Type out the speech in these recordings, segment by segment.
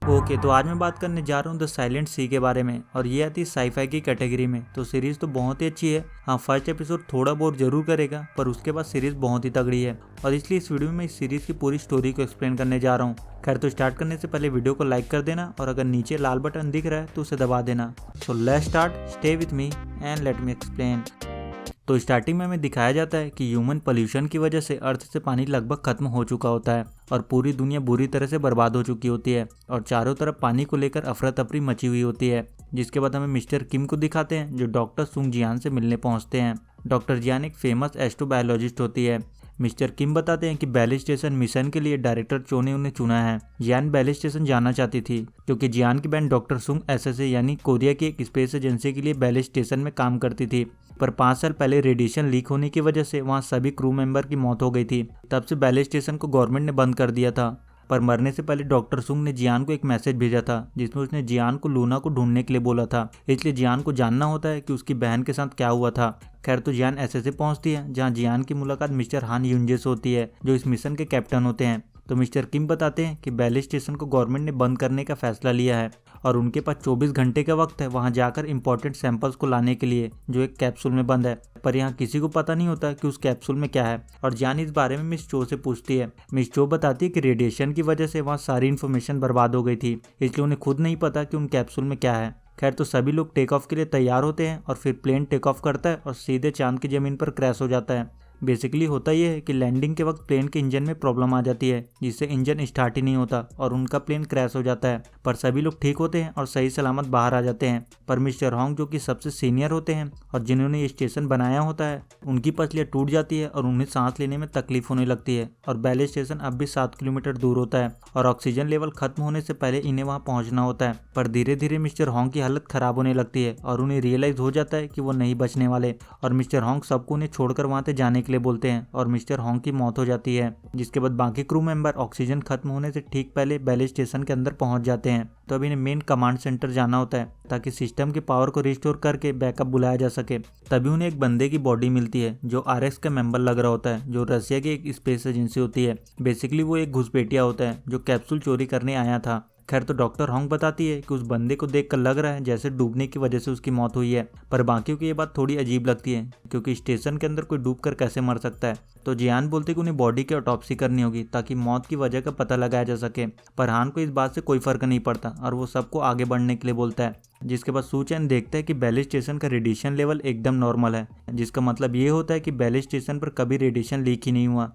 Okay, तो आज मैं बात करने जा रहा हूँ द साइलेंट सी के बारे में, और ये आती है साईफाई की कैटेगरी में। तो सीरीज तो बहुत ही अच्छी है। हाँ, फर्स्ट एपिसोड थोड़ा बोर जरूर करेगा, पर उसके बाद सीरीज बहुत ही तगड़ी है, और इसलिए इस वीडियो में मैं इस सीरीज की पूरी स्टोरी को एक्सप्लेन करने जा रहा हूँ। खैर, तो स्टार्ट करने से पहले वीडियो को लाइक कर देना, और अगर नीचे लाल बटन दिख रहा है तो उसे दबा देना। So let's start, stay with me and let me explain. तो स्टार्टिंग में हमें दिखाया जाता है कि ह्यूमन पोल्यूशन की वजह से अर्थ से पानी लगभग खत्म हो चुका होता है और पूरी दुनिया बुरी तरह से बर्बाद हो चुकी होती है, और चारों तरफ पानी को लेकर अफरा तफरी मची हुई होती है। जिसके बाद हमें मिस्टर किम को दिखाते हैं, जो डॉक्टर सुंग जियान से मिलने पहुंचते हैं। डॉक्टर जियान एक फेमस एस्ट्रोबायोलॉजिस्ट होती है। मिस्टर किम बताते हैं कि बैली स्टेशन मिशन के लिए डायरेक्टर चो ने उन्हें चुना है। जियान बैली स्टेशन जाना चाहती थी क्योंकि जियान की बहन डॉक्टर सुंग एसएसए यानी कोरिया की एक स्पेस एजेंसी के लिए बैली स्टेशन में काम करती थी, पर 5 साल पहले रेडिएशन लीक होने की वजह से वहां सभी क्रू मेंबर की मौत हो गई थी। तब से बैली स्टेशन को गवर्नमेंट ने बंद कर दिया था। पर मरने से पहले डॉक्टर सुंग ने जियान को एक मैसेज भेजा था, जिसमें उसने जियान को लूना को ढूंढने के लिए बोला था। इसलिए जियान को जानना होता है कि उसकी बहन के साथ क्या हुआ था। खैर, तो जियान एसएसए पहुंचती है, जहां जियान की मुलाकात मिस्टर हान यूंजे से होती है, जो इस मिशन के कैप्टन होते हैं। तो मिस्टर किम बताते हैं कि बैली स्टेशन को गवर्नमेंट ने बंद करने का फैसला लिया है, और उनके पास 24 घंटे का वक्त है वहां जाकर इंपॉर्टेंट सैंपल्स को लाने के लिए, जो एक कैप्सूल में बंद है। पर यहाँ किसी को पता नहीं होता कि उस कैप्सूल में क्या है, और जान इस बारे में मिस चो से पूछती है। मिस चो बताती है कि रेडिएशन की वजह से वहाँ सारी इन्फॉर्मेशन बर्बाद हो गई थी, इसलिए उन्हें खुद नहीं पता कि उन कैप्सूल में क्या है। खैर, तो सभी लोग टेक ऑफ के लिए तैयार होते हैं, और फिर प्लेन टेक ऑफ करता है और सीधे चांद की जमीन पर क्रैश हो जाता है। बेसिकली होता यह है कि लैंडिंग के वक्त प्लेन के इंजन में प्रॉब्लम आ जाती है, जिससे इंजन स्टार्ट ही नहीं होता और उनका प्लेन क्रैश हो जाता है। पर सभी लोग ठीक होते हैं और सही सलामत बाहर आ जाते हैं। पर मिस्टर होंग, जो कि सबसे सीनियर होते हैं और जिन्होंने ये स्टेशन बनाया होता है, उनकी पसलियाँ टूट जाती है और उन्हें सांस लेने में तकलीफ होने लगती है। और बैली स्टेशन अब भी 7 किलोमीटर दूर होता है, और ऑक्सीजन लेवल खत्म होने से पहले इन्हें वहाँ पहुँचना होता है। पर धीरे धीरे मिस्टर होंग की हालत खराब होने लगती है, और उन्हें रियलाइज हो जाता है कि वो नहीं बचने वाले, और मिस्टर होंग सबको उन्हें छोड़कर वहाँ से जाने के लिए बोलते हैं, और मिस्टर होंग की मौत हो जाती है। जिसके बाद बाकी क्रू मेंबर ऑक्सीजन खत्म होने से ठीक पहले बैली स्टेशन के अंदर पहुंच जाते हैं। तो अब इन्हें मेन कमांड सेंटर जाना होता है, ताकि सिस्टम की पावर को रिस्टोर करके बैकअप बुलाया जा सके। तभी उन्हें एक बंदे की बॉडी मिलती है, जो आरएक्स का मेंबर लग रहा होता है, जो रशिया की एक स्पेस एजेंसी होती है। बेसिकली वो एक घुसपैठिया होता है, जो कैप्सूल चोरी करने आया था। खैर, तो डॉक्टर होंग बताती है कि उस बंदे को देखकर लग रहा है जैसे डूबने की वजह से उसकी मौत हुई है। पर बाकियों को ये बात थोड़ी अजीब लगती है, क्योंकि स्टेशन के अंदर कोई डूबकर कैसे मर सकता है। तो जियान बोलते कि उन्हें बॉडी की ऑटोप्सी करनी होगी, ताकि मौत की वजह का पता लगाया जा सके। पर हान को इस बात से कोई फर्क नहीं पड़ता, और वो सबको आगे बढ़ने के लिए बोलता है। जिसके बाद सू चैन देखता है कि बैली स्टेशन का रेडिएशन लेवल एकदम नॉर्मल है, जिसका मतलब ये होता है कि बैली स्टेशन पर कभी रेडिएशन लीक ही नहीं हुआ।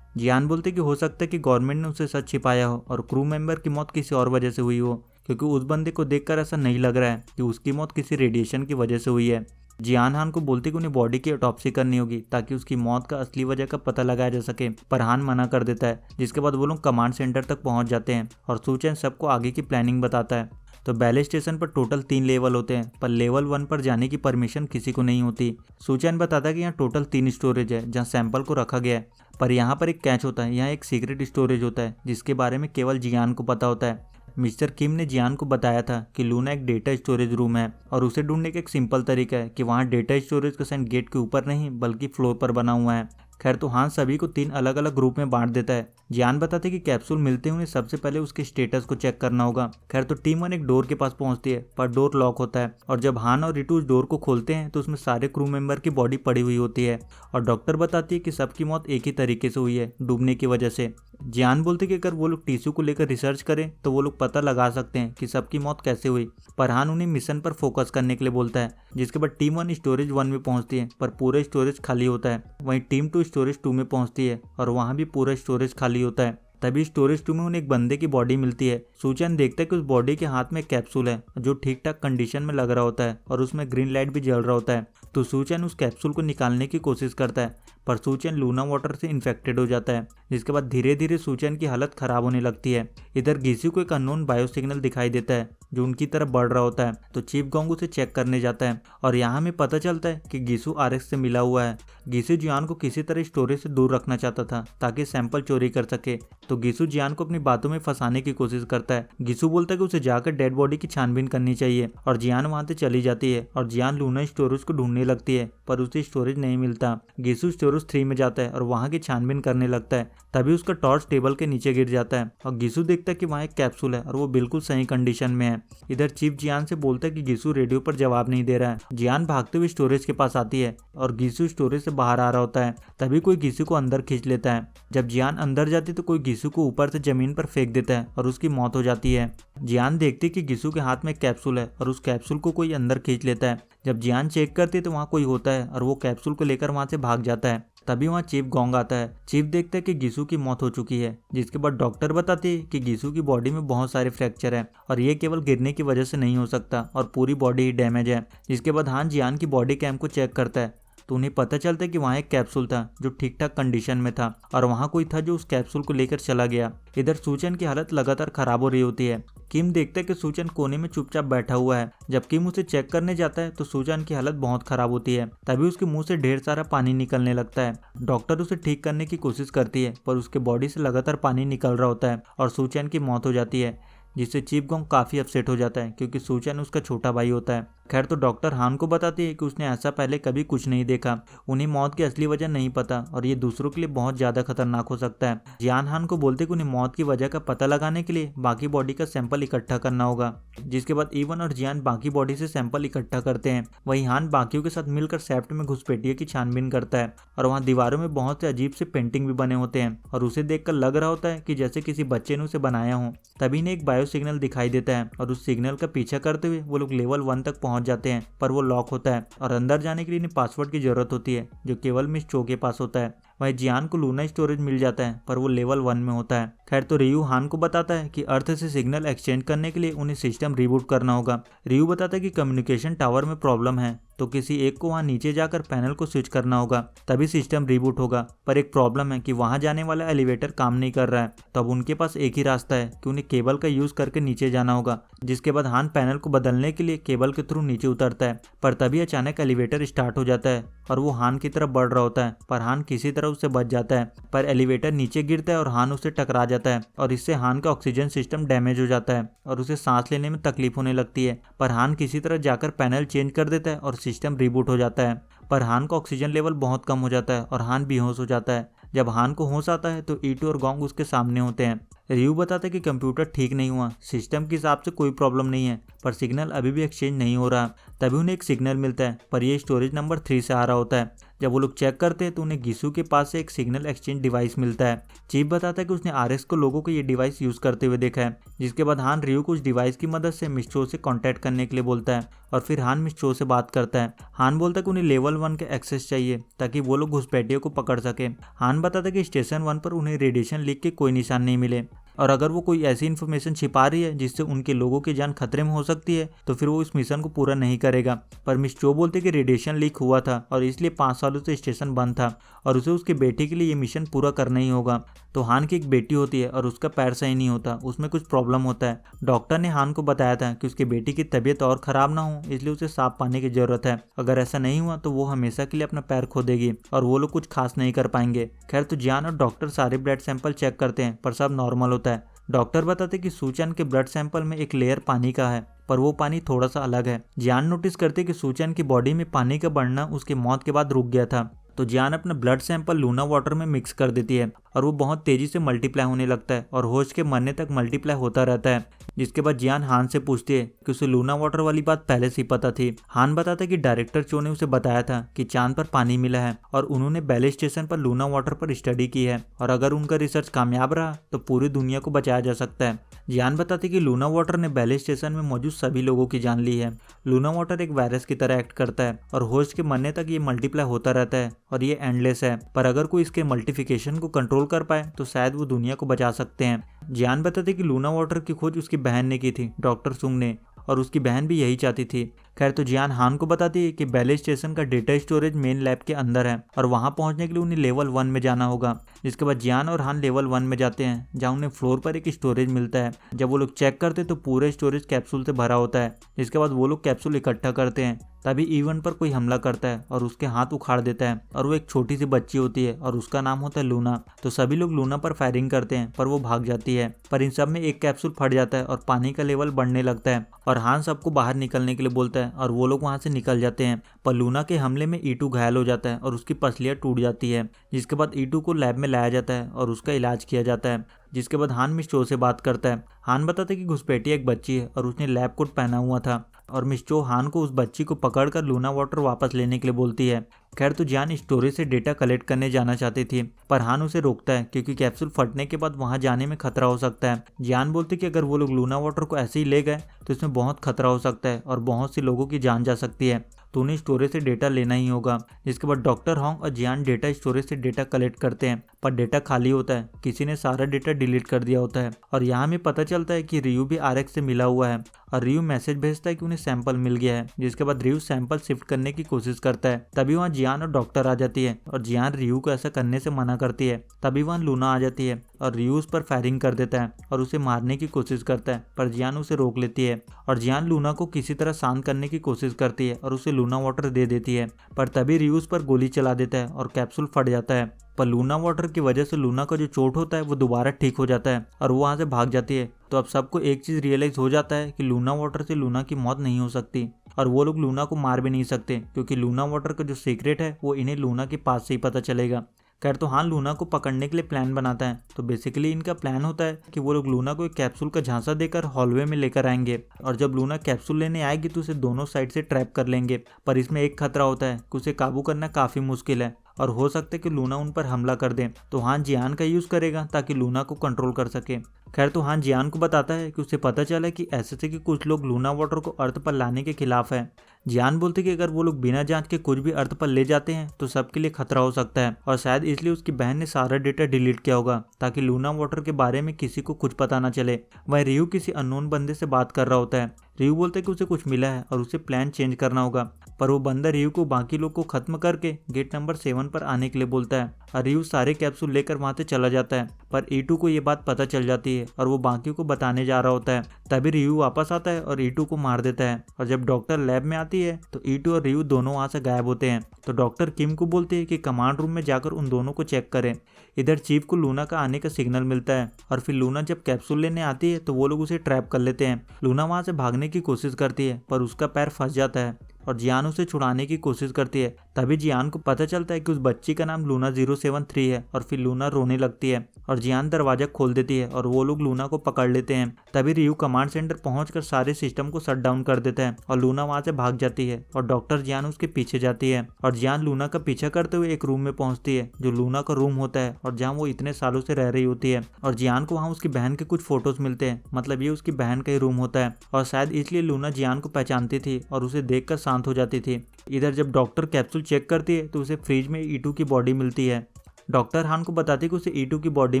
जियान बोलते कि हो सकता है कि गवर्नमेंट ने उसे सच छिपाया हो, और क्रू मेंबर की मौत किसी और वजह से हुई हो, क्योंकि उस बंदे को देखकर ऐसा नहीं लग रहा है कि उसकी मौत किसी रेडिएशन की वजह से हुई है। जियान हान को बोलते कि उन्हें बॉडी की ऑटोप्सी करनी होगी, ताकि उसकी मौत का असली वजह का पता लगाया जा सके, पर हान मना कर देता है। जिसके बाद वो लोग कमांड सेंटर तक पहुंच जाते हैं, और सू चैन सबको आगे की प्लानिंग बताता है। तो बैली स्टेशन पर टोटल 3 लेवल होते हैं, पर लेवल 1 पर जाने की परमिशन किसी को नहीं होती। सू चैन बताता है कि यहाँ टोटल 3 स्टोरेज है, जहाँ सैंपल को रखा गया है। पर यहाँ पर एक कैच होता है, यहाँ एक सीक्रेट स्टोरेज होता है, जिसके बारे में केवल जियान को पता होता है। मिस्टर किम ने जियान को बताया था कि लूना एक डेटा स्टोरेज रूम है, और उसे ढूंढने का एक सिंपल तरीका है कि वहाँ डेटा स्टोरेज का साइन गेट के ऊपर नहीं बल्कि फ्लोर पर बना हुआ है। खैर, तो हान सभी को 3 अलग अलग ग्रुप में बांट देता है। जियान बताते कि कैप्सूल मिलते हुए सबसे पहले उसके स्टेटस को चेक करना होगा। खैर, तो टीम 1 एक डोर के पास पहुंचती है, पर डोर लॉक होता है, और जब हान और रिटू उस डोर को खोलते हैं तो उसमें सारे क्रू मेंबर की बॉडी पड़ी हुई होती है। और डॉक्टर बताती है कि सबकी मौत एक ही तरीके से हुई है, डूबने की वजह से। जियान बोलते कि अगर वो लोग टिश्यू को लेकर रिसर्च करें तो वो लोग पता लगा सकते हैं कि सबकी मौत कैसे हुई। पर हान उन्हें मिशन पर फोकस करने के लिए बोलता है। जिसके बाद टीम 1 स्टोरेज 1 में पहुंचती है, पर पूरा स्टोरेज खाली होता है। वहीं टीम 2 स्टोरेज 2 में पहुंचती है, और वहां भी पूरा स्टोरेज खाली होता है। तभी स्टोरेज 2 में उन्हें एक बंदे की बॉडी मिलती है। सू चैन देखता है कि उस बॉडी के हाथ में एक कैप्सूल है, जो ठीक ठाक कंडीशन में लग रहा होता है, और उसमें ग्रीन लाइट भी जल रहा होता है। तो सू चैन उस कैप्सूल को निकालने की कोशिश करता है, पर सू चैन लूना वाटर से इन्फेक्टेड हो जाता है। जिसके बाद धीरे धीरे सू चैन की हालत खराब होने लगती है। इधर गीसी को एक अननोन बायो सिग्नल दिखाई देता है, जो उनकी तरफ बढ़ रहा होता है। तो चीफ गोंग उसे चेक करने जाता है और यहाँ हमें पता चलता है कि गिसू आरएक्स से मिला हुआ है। गिसू जियान को किसी तरह स्टोरेज से दूर रखना चाहता था ताकि सैंपल चोरी कर सके। तो गिसू जियान को अपनी बातों में फंसाने की कोशिश करता है। गिसू बोलता है कि उसे जाकर डेड बॉडी की छानबीन करनी चाहिए और जियान वहां से चली जाती है और जियान लूना स्टोरेज को ढूंढने लगती है पर उसे स्टोरेज नहीं मिलता। गिसू स्टोरेज 3 में जाता है और वहां की छानबीन करने लगता है। तभी उसका टॉर्च टेबल के नीचे गिर जाता है और गिसू देखता है कि वहाँ एक कैप्सूल है और वो बिल्कुल सही कंडीशन में है। इधर चीफ जियान से बोलता है कि गिसू रेडियो पर जवाब नहीं दे रहा है। जियान भागते हुए स्टोरेज के पास आती है और गिसू स्टोरेज से बाहर आ रहा होता है। तभी कोई गिसू को अंदर खींच लेता है। जब जियान अंदर जाती है तो कोई गिसू को ऊपर से जमीन पर फेंक देता है और उसकी मौत हो जाती है। जियान देखती है कि गिसू के हाथ में एक कैप्सूल है और उस कैप्सूल को कोई अंदर खींच लेता है। जब जियान चेक करती है तो वहाँ कोई होता है और वो कैप्सूल को लेकर वहाँ से भाग जाता है। तभी वहाँ चीफ गोंग आता है। चीफ देखता है कि गिसू की मौत हो चुकी है, जिसके बाद डॉक्टर बताती है कि गिसू की बॉडी में बहुत सारे फ्रैक्चर है और ये केवल गिरने की वजह से नहीं हो सकता और पूरी बॉडी ही डैमेज है। जिसके बाद हान जियान की बॉडी कैम को चेक करता है तो उन्हें पता चलता है कि वहाँ एक कैप्सूल था जो ठीक ठाक कंडीशन में था और वहाँ कोई था जो उस कैप्सूल को लेकर चला गया। इधर सूचन की हालत लगातार खराब हो रही होती है। किम देखता है कि सूचन कोने में चुपचाप बैठा हुआ है। जब किम उसे चेक करने जाता है तो सूचन की हालत बहुत खराब होती है। तभी उसके मुंह से ढेर सारा पानी निकलने लगता है। डॉक्टर उसे ठीक करने की कोशिश करती है पर उसके बॉडी से लगातार पानी निकल रहा होता है और सूचन की मौत हो जाती है, जिससे चीफ गोंग काफी अपसेट हो जाता है क्योंकि सूचन उसका छोटा भाई होता है। खैर तो डॉक्टर हान को बताती है कि उसने ऐसा पहले कभी कुछ नहीं देखा। उन्हें मौत की असली वजह नहीं पता और ये दूसरों के लिए बहुत ज्यादा खतरनाक हो सकता है। जियान हान को बोलते कि उन्हें मौत की वजह का पता लगाने के लिए बाकी बॉडी का सैंपल इकट्ठा करना होगा। जिसके बाद इवन और जियान बाकी बॉडी से सैंपल इकट्ठा करते हैं। वहीं हान बाकियों के साथ मिलकर सेफ्ट में घुसपैठियों की छानबीन करता है और वहाँ दीवारों में बहुत से अजीब से पेंटिंग भी बने होते हैं और उसे देखकर लग रहा होता है कि जैसे किसी बच्चे ने उसे बनाया हो। तभी ने एक बायो सिग्नल दिखाई देता है और उस सिग्नल का पीछा करते हुए वो लोग लेवल 1 तक पहुंच जाते हैं पर वो लॉक होता है और अंदर जाने के लिए इन्हें पासवर्ड की जरूरत होती है जो केवल मिस चो के पास होता है। वहीं जियान को लूना स्टोरेज मिल जाता है पर वो लेवल 1 में होता है। खैर तो रियू हान को बताता है कि अर्थ से सिग्नल एक्सचेंज करने के लिए उन्हें सिस्टम रिबूट करना होगा। रियू बताता है कि कम्युनिकेशन टावर में प्रॉब्लम है तो किसी एक को वहां नीचे जाकर पैनल को स्विच करना होगा तभी सिस्टम रिबूट होगा। पर एक प्रॉब्लम है कि वहां जाने वाला एलिवेटर काम नहीं कर रहा है। तो अब उनके पास एक ही रास्ता है कि उन्हें केबल का यूज करके नीचे जाना होगा। जिसके बाद हान पैनल को बदलने के लिए केबल के थ्रू नीचे उतरता है पर तभी अचानक एलिवेटर स्टार्ट हो जाता है और वो हान की तरफ बढ़ रहा होता है पर हान किसी तरह उससे बच जाता है। पर एलिवेटर नीचे गिरता है और हान उससे टकरा जाता है और इससे हान का ऑक्सीजन सिस्टम डैमेज हो जाता है और उसे सांस लेने में तकलीफ होने लगती है। पर हान किसी तरह जाकर पैनल चेंज कर देता है और सिस्टम रिबूट हो जाता है। पर हान का ऑक्सीजन लेवल बहुत कम हो जाता है और हान बेहोश हो जाता है। जब हान को होश आता है तो ईटू और गोंग उसके सामने होते हैं। रियू बताता है कि कंप्यूटर ठीक नहीं हुआ, सिस्टम के हिसाब से कोई प्रॉब्लम नहीं है पर सिग्नल अभी भी एक्सचेंज नहीं हो रहा। तभी उन्हें एक सिग्नल मिलता है पर यह स्टोरेज नंबर 3 से आ रहा होता है। जब वो लोग चेक करते हैं तो उन्हें गिसू के पास से एक सिग्नल एक्सचेंज डिवाइस मिलता है। चीफ बताता है कि उसने आरएक्स को लोगों को ये डिवाइस यूज करते हुए देखा है। जिसके बाद हान रियू को उस डिवाइस की मदद से मिस चो से कांटेक्ट करने के लिए बोलता है और फिर हान मिस चो से बात करता है। हान बोलता है कि उन्हें लेवल 1 का एक्सेस चाहिए ताकि वो लोग घुसपैठियों को पकड़ सके। हान बताता है कि स्टेशन 1 पर उन्हें रेडिएशन लीक के कोई निशान नहीं मिले और अगर वो कोई ऐसी इन्फॉर्मेशन छिपा रही है जिससे उनके लोगों की जान खतरे में हो सकती है तो फिर वो इस मिशन को पूरा नहीं करेगा। पर मिस चो बोलते कि रेडिएशन लीक हुआ था और इसलिए 5 सालों से स्टेशन बंद था और उसे उसके बेटे के लिए ये मिशन पूरा करना ही होगा। तो हान की एक बेटी होती है और उसका पैर सही नहीं होता, उसमें कुछ प्रॉब्लम होता है। डॉक्टर ने हान को बताया था कि उसकी बेटी की तबीयत और खराब ना हो इसलिए उसे साफ पानी की जरूरत है। अगर ऐसा नहीं हुआ तो वो हमेशा के लिए अपना पैर खो देगी और वो लोग कुछ खास नहीं कर पाएंगे। खैर तो जियान और डॉक्टर सारे ब्लड सैंपल चेक करते हैं पर सब नॉर्मल होता है। डॉक्टर बताते कि सूचन के ब्लड सैंपल में एक लेयर पानी का है पर वो पानी थोड़ा सा अलग है। जियान नोटिस करते कि सूचन की बॉडी में पानी का बढ़ना उसकी मौत के बाद रुक गया था। तो जियान अपना ब्लड सैंपल लूना वाटर में मिक्स कर देती है और वो बहुत तेजी से मल्टीप्लाई होने लगता है और होस्ट के मरने तक मल्टीप्लाई होता रहता है। जिसके बाद जियान हान से पूछती है कि उसे लूना वाटर वाली बात पहले से ही पता थी। हान बताता है कि डायरेक्टर चो ने उसे बताया था कि चांद पर पानी मिला है और उन्होंने बेले स्टेशन पर लूना वाटर पर स्टडी की है और अगर उनका रिसर्च कामयाब रहा तो पूरी दुनिया को बचाया जा सकता है। जियान बताती कि लूना वाटर ने बेले स्टेशन में मौजूद सभी लोगों की जान ली है। लूना वाटर एक वायरस की तरह एक्ट करता है और होस्ट के मरने तक ये मल्टीप्लाई होता रहता है और ये एंडलेस है। पर अगर कोई इसके मल्टीप्लिकेशन को कंट्रोल कर पाए तो शायद वो दुनिया को बचा सकते हैं। जियान बताते कि लूना वाटर की खोज उसकी बहन ने की थी, डॉक्टर सुंग ने, और उसकी बहन भी यही चाहती थी। खैर तो जियान हान को बताती है कि बैले स्टेशन का डेटा स्टोरेज मेन लैब के अंदर है और वहां पहुंचने के लिए उन्हें लेवल 1 में जाना होगा। जिसके बाद जियान और हान लेवल 1 में जाते हैं जहां उन्हें फ्लोर पर एक स्टोरेज मिलता है। जब वो लोग चेक करते तो पूरा स्टोरेज कैप्सूल से भरा होता है। जिसके बाद वो लोग कैप्सूल इकट्ठा करते हैं। तभी इवन पर कोई हमला करता है और उसके हाथ उखाड़ देता है और वो एक छोटी सी बच्ची होती है और उसका नाम होता है लूना। तो सभी लोग लूना पर फायरिंग करते हैं पर वो भाग जाती है। पर इन सब में एक कैप्सूल फट जाता है और पानी का लेवल बढ़ने लगता है और हान सबको बाहर निकलने के लिए बोलता है और वो लोग वहां से निकल जाते हैं। पर लूना के हमले में ईटू घायल हो जाता है और उसकी पसलियां टूट जाती है। जिसके बाद ईटू को लैब में लाया जाता है और उसका इलाज किया जाता है। जिसके बाद हान मिस्चो से बात करता है। हान बताता है कि घुसपैठिया एक बच्ची है और उसने लैब कोट पहना हुआ था और मिस्चो हान को उस बच्ची को पकड़कर लूना वाटर वापस लेने के लिए बोलती है। खैर तो जियान स्टोरेज से डेटा कलेक्ट करने जाना चाहती थी पर हान उसे रोकता है क्योंकि कैप्सूल फटने के बाद वहां जाने में खतरा हो सकता है। जियान बोलती कि अगर वो लोग लूना वाटर को ऐसे ही ले गए तो इसमें बहुत खतरा हो सकता है और बहुत सी लोगों की जान जा सकती है, तो उन्हें स्टोरेज से डेटा लेना ही होगा। जिसके बाद डॉक्टर होंग और जियान डेटा स्टोरेज से डेटा कलेक्ट करते हैं पर डेटा खाली होता है, किसी ने सारा डेटा डिलीट कर दिया होता है। और यहाँ हमें पता चलता है कि रियू भी आरएक्स से मिला हुआ है और रियू मैसेज भेजता है कि उन्हें सैंपल मिल गया है। जिसके बाद रियू सैंपल शिफ्ट करने की कोशिश करता है। तभी वहाँ जियान और डॉक्टर आ जाती है और जियान रियू को ऐसा करने से मना करती है। तभी वहाँ लूना आ जाती है और रियू उस पर फायरिंग कर देता है और उसे मारने की कोशिश करता है पर जियान उसे रोक लेती है और जियान लूना को किसी तरह शांत करने की कोशिश करती है और उसे लूना वाटर दे देती है। पर तभी रियू उस पर गोली चला देता है और कैप्सूल फट जाता है। पर लूना वाटर की वजह से लूना का जो चोट होता है वो दोबारा ठीक हो जाता है और वो वहाँ से भाग जाती है। तो अब सबको एक चीज रियलाइज हो जाता है कि लूना वाटर से लूना की मौत नहीं हो सकती और वो लोग लूना को मार भी नहीं सकते क्योंकि लूना वाटर का जो सीक्रेट है वो इन्हें लूना के पास से ही पता चलेगा। खैर तो हान लूना को पकड़ने के लिए प्लान बनाता है। तो बेसिकली इनका प्लान होता है कि वो लोग लूना को एक कैप्सूल का झांसा देकर हॉलवे में लेकर आएंगे और जब लूना कैप्सूल लेने आएगी तो उसे दोनों साइड से ट्रैप कर लेंगे। पर इसमें एक खतरा होता है कि उसे काबू करना काफी मुश्किल है और हो सकता है कि लूना उन पर हमला कर दे। तो हान जियान का यूज करेगा ताकि लूना को कंट्रोल कर सके। खैर तो हान जियान को बताता है कि उसे पता चला कि ऐसे थे कि कुछ लोग लूना वाटर को अर्थ पर लाने के खिलाफ है। जियान बोलते कि अगर वो लोग बिना जांच के कुछ भी अर्थ पर ले जाते हैं तो सबके लिए खतरा हो सकता है और शायद इसलिए उसकी बहन ने सारा डेटा डिलीट किया होगा ताकि लूना वाटर के बारे में किसी को कुछ पता ना चले। वह रियू किसी अननोन बंदे से बात कर रहा होता है। रियू बोलता है कि उसे कुछ मिला है और उसे प्लान चेंज करना होगा पर वो बंदा रियू को बाकी लोग को खत्म करके गेट नंबर 7 पर आने के लिए बोलता है और रियू सारे कैप्सूल लेकर वहां से चला जाता है। पर ईटू को ये बात पता चल जाती है और वो बाकी को बताने जा रहा होता है। तभी रियू वापस आता है और ईटू को मार देता है और जब डॉक्टर लैब में आती है तो ईटू और रियू दोनों वहां से गायब होते हैं। तो डॉक्टर किम को बोलती है कि कमांड रूम में जाकर उन दोनों को चेक करें। इधर चीफ को लूना का आने का सिग्नल मिलता है और फिर लूना जब कैप्सूल लेने आती है तो वो लोग उसे ट्रैप कर लेते हैं। लूना वहां से भागने की कोशिश करती है पर उसका पैर फंस जाता है और जियान उसे छुड़ाने की कोशिश करती है। तभी जियान को पता चलता है कि उस बच्ची का नाम लूना 073 है और फिर लूना रोने लगती है और जियान दरवाजा खोल देती है और वो लोग लूना को पकड़ लेते हैं। तभी रियू कमांड सेंटर पहुंचकर सारे सिस्टम को शट डाउन कर देता है और लूना वहां से भाग जाती है और डॉक्टर जियान उसके पीछे जाती है और जियान लूना का पीछा करते हुए एक रूम में पहुंचती है जो लूना का रूम होता है और जहाँ वो इतने सालों से रह रही होती है। और जियान को वहाँ उसकी बहन के कुछ फोटोज मिलते हैं, मतलब ये उसकी बहन का ही रूम होता है और शायद इसलिए लूना जियान को पहचानती थी और उसे देखकर शांत हो जाती थी। इधर जब डॉक्टर कैप्सूल चेक करती है तो उसे फ्रिज में ईटू की बॉडी मिलती है। डॉक्टर हान को बताती है कि उसे ईटू की बॉडी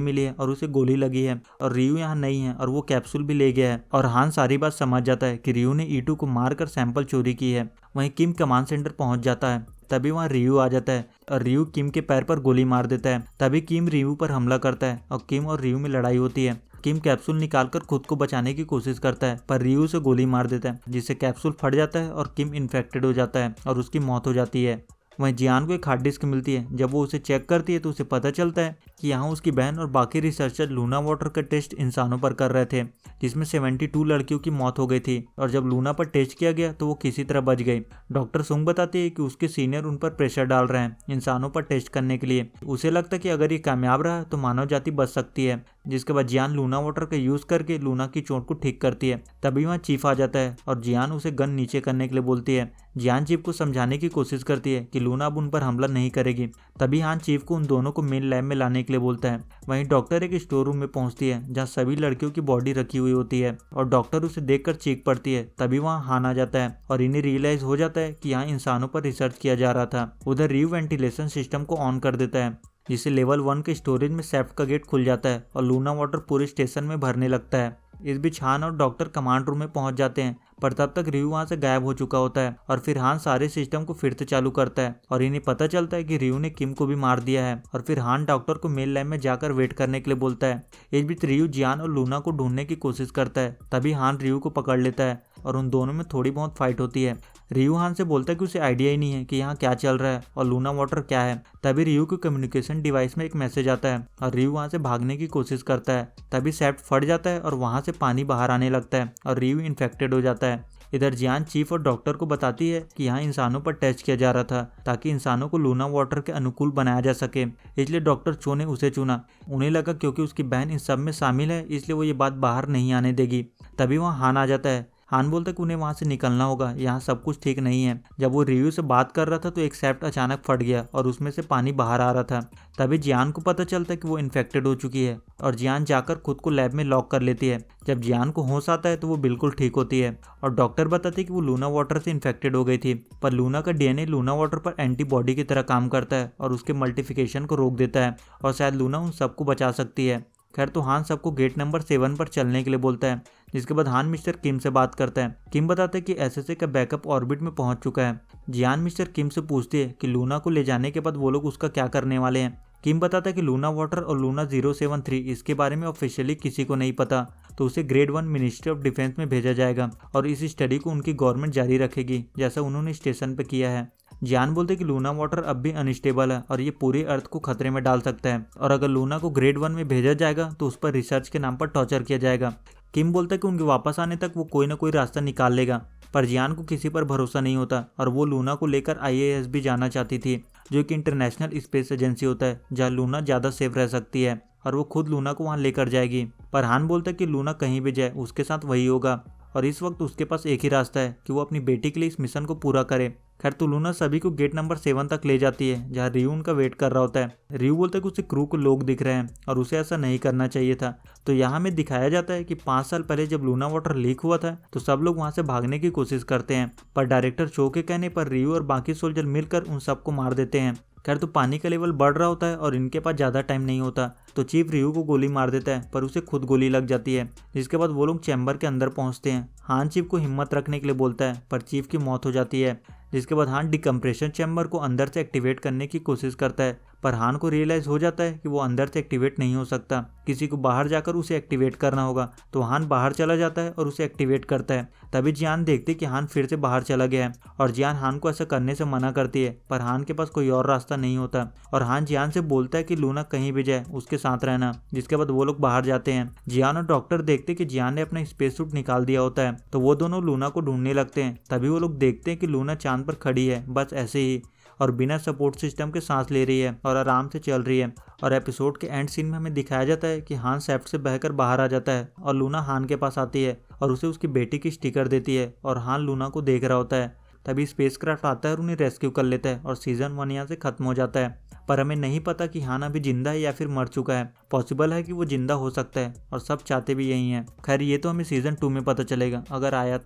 मिली है और उसे गोली लगी है और रियू यहाँ नहीं है और वो कैप्सूल भी ले गया है और हान सारी बात समझ जाता है कि रियू ने ईटू को मारकर सैंपल चोरी की है। वहीं किम कमांड सेंटर पहुंच जाता है। तभी वहाँ रियू आ जाता है और रियू किम के पैर पर गोली मार देता है। तभी किम रियू पर हमला करता है और किम और रियू में लड़ाई होती है। किम कैप्सूल निकालकर खुद को बचाने की कोशिश करता है पर रियू से गोली मार देता है जिससे कैप्सूल फट जाता है और किम इन्फेक्टेड हो जाता है और उसकी मौत हो जाती है। वहीं जियान को एक हार्ड डिस्क मिलती है। जब वो उसे चेक करती है तो उसे पता चलता है कि यहाँ उसकी बहन और बाकी रिसर्चर लूना वाटर का टेस्ट इंसानों पर कर रहे थे जिसमें 72 लड़कियों की मौत हो गई थी और जब लूना पर टेस्ट किया गया तो वो किसी तरह बच गई। डॉक्टर सुंग बताती है कि उसके सीनियर उन पर प्रेशर डाल रहे हैं इंसानों पर टेस्ट करने के लिए। उसे लगता है कि अगर ये कामयाब रहा तो मानव जाति बच सकती है। जिसके बाद जियान लूना वाटर का यूज करके लूना की चोट को ठीक करती है। तभी वहाँ चीफ आ जाता है और जियान उसे गन नीचे करने के लिए बोलती है। जियान चीफ को समझाने की कोशिश करती है कि लूना अब उन पर हमला नहीं करेगी। तभी हान चीफ को उन दोनों को मेन लैब में लाने के लिए बोलता है। वहीं डॉक्टर एक स्टोर रूम में पहुंचती है जहां सभी लड़कियों की बॉडी रखी हुई होती है और डॉक्टर उसे देखकर चीख पड़ती है। तभी वहां हान आ जाता है और इन्हें रियलाइज हो जाता है कि यहाँ इंसानों पर रिसर्च किया जा रहा था। उधर रियू वेंटिलेशन सिस्टम को ऑन कर देता है जिससे लेवल 1 के स्टोरेज में सेफ्ट का गेट खुल जाता है और लूना वाटर पूरे स्टेशन में भरने लगता है। इस बीच हान और डॉक्टर कमांड रूम में पहुंच जाते हैं, पर तब तक रियू वहां से गायब हो चुका होता है और फिर हान सारे सिस्टम को फिर से चालू करता है और इन्हें पता चलता है कि रियू ने किम को भी मार दिया है। और फिर हान डॉक्टर को मेल लैब में जाकर वेट करने के लिए बोलता है। इस बीच रियू जियान और लूना को ढूंढने की कोशिश करता है। तभी हान रियू को पकड़ लेता है और उन दोनों में थोड़ी बहुत फाइट होती है। रियू हान से बोलता है कि उसे आइडिया ही नहीं है कि यहाँ क्या चल रहा है और लूना वाटर क्या है। तभी रियू के कम्युनिकेशन डिवाइस में एक मैसेज आता है और रियू वहां से भागने की कोशिश करता है। तभी सेप्ट फट जाता है और वहां से पानी बाहर आने लगता है और रियू इन्फेक्टेड हो जाता है। इधर जियान चीफ और डॉक्टर को बताती है कि यहाँ इंसानों पर टेस्ट किया जा रहा था ताकि इंसानों को लूना वाटर के अनुकूल बनाया जा सके, इसलिए डॉक्टर चो ने उसे चुना। उन्हें लगा क्योंकि उसकी बहन इन सब में शामिल है इसलिए वो ये बात बाहर नहीं आने देगी। तभी वहाँ हान आ जाता है। हान बोलता है कि उन्हें वहां से निकलना होगा, यहाँ सब कुछ ठीक नहीं है। जब वो रियू से बात कर रहा था तो एक सेप्ट अचानक फट गया और उसमें से पानी बाहर आ रहा था। तभी जियान को पता चलता है कि वो इन्फेक्टेड हो चुकी है और जियान जाकर खुद को लैब में लॉक कर लेती है। जब जियान को होश आता है तो वो बिल्कुल ठीक होती है और डॉक्टर बताते हैं कि वो लूना वाटर से इन्फेक्टेड हो गई थी, पर लूना का डीएनए लूना वाटर पर एंटीबॉडी की तरह काम करता है और उसके मल्टीप्लिकेशन को रोक देता है और शायद लूना उन सबको बचा सकती है। खैर तो हान सबको गेट नंबर 7 पर चलने के लिए बोलता है, जिसके बाद हान मिस्टर किम से बात करता है। किम बताता है कि एसएसए का बैकअप ऑर्बिट में पहुंच चुका है। जियान मिस्टर किम से पूछती है कि लूना को ले जाने के बाद वो लोग उसका क्या करने वाले हैं। किम बताता है कि लूना वाटर और लूना 073 इसके बारे में ऑफिशियली किसी को नहीं पता, तो उसे ग्रेड 1 मिनिस्ट्री ऑफ डिफेंस में भेजा जाएगा और इस स्टडी को उनकी गवर्नमेंट जारी रखेगी जैसा उन्होंने स्टेशन पे किया है। जियान बोलते कि लूना वाटर अब भी अनस्टेबल है और ये पूरे अर्थ को खतरे में डाल सकता है और अगर लूना को ग्रेड 1 में भेजा जाएगा तो उस पर रिसर्च के नाम पर टॉर्चर किया जाएगा। किम बोलता है कि उनके वापस आने तक वो कोई ना कोई रास्ता निकाल लेगा, पर जियान को किसी पर भरोसा नहीं होता और वो लूना को लेकर IAS भी जाना चाहती थी, जो एक इंटरनेशनल स्पेस एजेंसी होता है जहाँ लूना ज़्यादा सेफ रह सकती है और वो खुद लूना को वहाँ लेकर जाएगी। पर हान बोलता है कि लूना कहीं भी जाए उसके साथ वही होगा और इस वक्त उसके पास एक ही रास्ता है कि वो अपनी बेटी के लिए इस मिशन को पूरा करे। खैर तो लूना सभी को गेट नंबर 7 तक ले जाती है जहाँ रियू उनका वेट कर रहा होता है। रियू बोलता है कि उसे क्रू को लोग दिख रहे हैं और उसे ऐसा नहीं करना चाहिए था। तो यहाँ में दिखाया जाता है कि 5 साल पहले जब लूना वाटर लीक हुआ था तो सब लोग वहाँ से भागने की कोशिश करते हैं, पर डायरेक्टर चो के कहने पर रियू और बाकी सोल्जर मिलकर उन सबको मार देते हैं। खैर तो पानी का लेवल बढ़ रहा होता है और इनके पास ज़्यादा टाइम नहीं होता, तो चीफ रियू को गोली मार देता है पर उसे खुद गोली लग जाती है, जिसके बाद वो लोग चैम्बर के अंदर पहुंचते हैं। हान चीफ को हिम्मत रखने के लिए बोलता है पर चीफ की मौत हो जाती है, जिसके बाद हान डिकम्प्रेशन चैम्बर को अंदर से एक्टिवेट करने की कोशिश करता है, पर हान को रियलाइज हो जाता है कि वो अंदर से एक्टिवेट नहीं हो सकता, किसी को बाहर जाकर उसे एक्टिवेट करना होगा। तो हान बाहर चला जाता है और उसे एक्टिवेट करता है। तभी जियान देखती कि हान फिर से बाहर चला गया है और जियान हान को ऐसा करने से मना करती है, पर हान के पास कोई और रास्ता नहीं होता और हान जियान से बोलता है कि लूना कहीं भी जाए उसके साथ रहना, जिसके बाद वो लोग बाहर जाते हैं। जियान और डॉक्टर देखते कि जियान ने अपना स्पेस सूट निकाल दिया होता है, तो वो दोनों लूना को ढूंढने लगते हैं। तभी वो लोग देखते हैं कि लूना चांद पर खड़ी है, बस ऐसे ही, और बिना सपोर्ट सिस्टम के सांस ले रही है और आराम से चल रही है। और एपिसोड के एंड सीन में हमें दिखाया जाता है कि हान सेफ्ट से बहकर बाहर आ जाता है और लूना हान के पास आती है और उसे उसकी बेटी की स्टिकर देती है और हान लूना को देख रहा होता है। तभी स्पेसक्राफ्ट आता है और उन्हें रेस्क्यू कर लेता है और सीजन 1 यहाँ से खत्म हो जाता है। पर हमें नहीं पता कि हान अभी जिंदा है या फिर मर चुका है। पॉसिबल है कि वो जिंदा हो सकता है और सब चाहते भी यही हैं। खैर ये तो हमें सीजन 2 में पता चलेगा अगर आया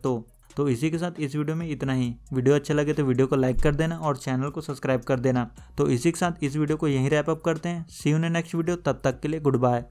तो इसी के साथ इस वीडियो में इतना ही। वीडियो अच्छा लगे तो वीडियो को लाइक कर देना और चैनल को सब्सक्राइब कर देना। तो इसी के साथ इस वीडियो को यहीं रैप अप करते हैं। सी यू इन नेक्स्ट वीडियो, तब तक के लिए गुड बाय।